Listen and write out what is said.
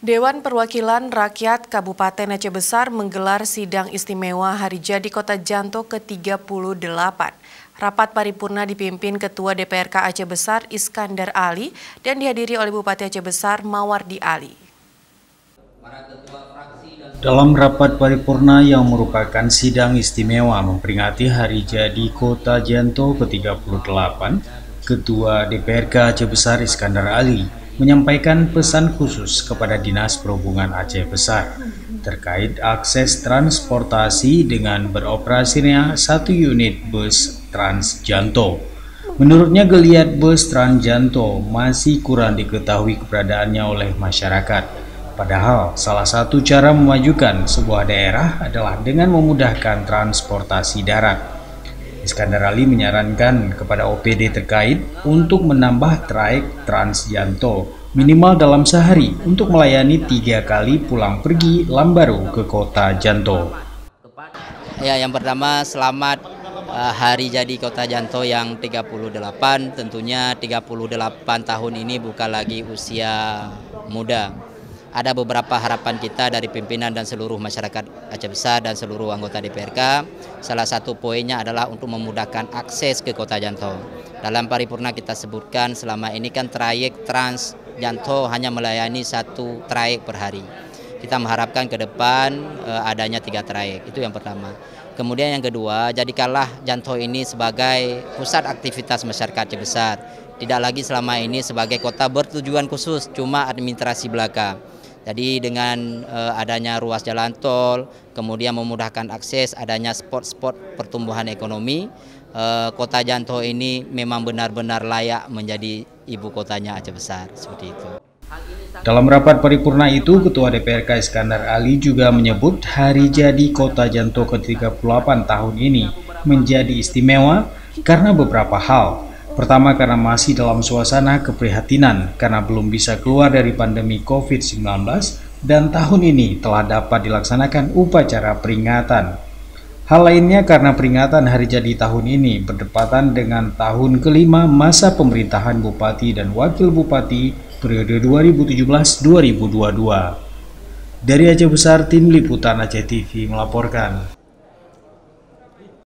Dewan Perwakilan Rakyat Kabupaten Aceh Besar menggelar sidang istimewa Hari Jadi Kota Janto ke-38. Rapat paripurna dipimpin Ketua DPRK Aceh Besar Iskandar Ali dan dihadiri oleh Bupati Aceh Besar Mawardi Ali. Dalam rapat paripurna yang merupakan sidang istimewa memperingati Hari Jadi Kota Janto ke-38, Ketua DPRK Aceh Besar Iskandar Ali menyampaikan pesan khusus kepada Dinas Perhubungan Aceh Besar terkait akses transportasi dengan beroperasinya satu unit bus Trans Janto. Menurutnya, geliat bus Trans Janto masih kurang diketahui keberadaannya oleh masyarakat. Padahal salah satu cara memajukan sebuah daerah adalah dengan memudahkan transportasi darat. Iskandar Ali menyarankan kepada OPD terkait untuk menambah trayek Trans Janto minimal dalam sehari untuk melayani 3 kali pulang pergi Lambaru ke Kota Janto. Ya, yang pertama selamat Hari Jadi Kota Janto yang 38. Tentunya 38 tahun ini bukan lagi usia muda. Ada beberapa harapan kita dari pimpinan dan seluruh masyarakat Aceh Besar dan seluruh anggota DPRK. Salah satu poinnya adalah untuk memudahkan akses ke Kota Janto. Dalam paripurna kita sebutkan selama ini kan trayek Trans Janto hanya melayani satu trayek per hari. Kita mengharapkan ke depan adanya 3 trayek, itu yang pertama. Kemudian yang kedua, jadikanlah Janto ini sebagai pusat aktivitas masyarakat Aceh Besar. Tidak lagi selama ini sebagai kota bertujuan khusus, cuma administrasi belaka. Jadi dengan adanya ruas jalan tol, kemudian memudahkan akses, adanya spot-spot pertumbuhan ekonomi, Kota Janto ini memang benar-benar layak menjadi ibu kotanya Aceh Besar, seperti itu. Dalam rapat paripurna itu, Ketua DPRK Iskandar Ali juga menyebut Hari Jadi Kota Janto ke-38 tahun ini menjadi istimewa karena beberapa hal. Pertama, karena masih dalam suasana keprihatinan karena belum bisa keluar dari pandemi COVID-19 dan tahun ini telah dapat dilaksanakan upacara peringatan. Hal lainnya karena peringatan Hari Jadi tahun ini berdepatan dengan tahun kelima masa pemerintahan Bupati dan Wakil Bupati periode 2017-2022. Dari Aceh Besar, Tim Liputan Aceh TV melaporkan.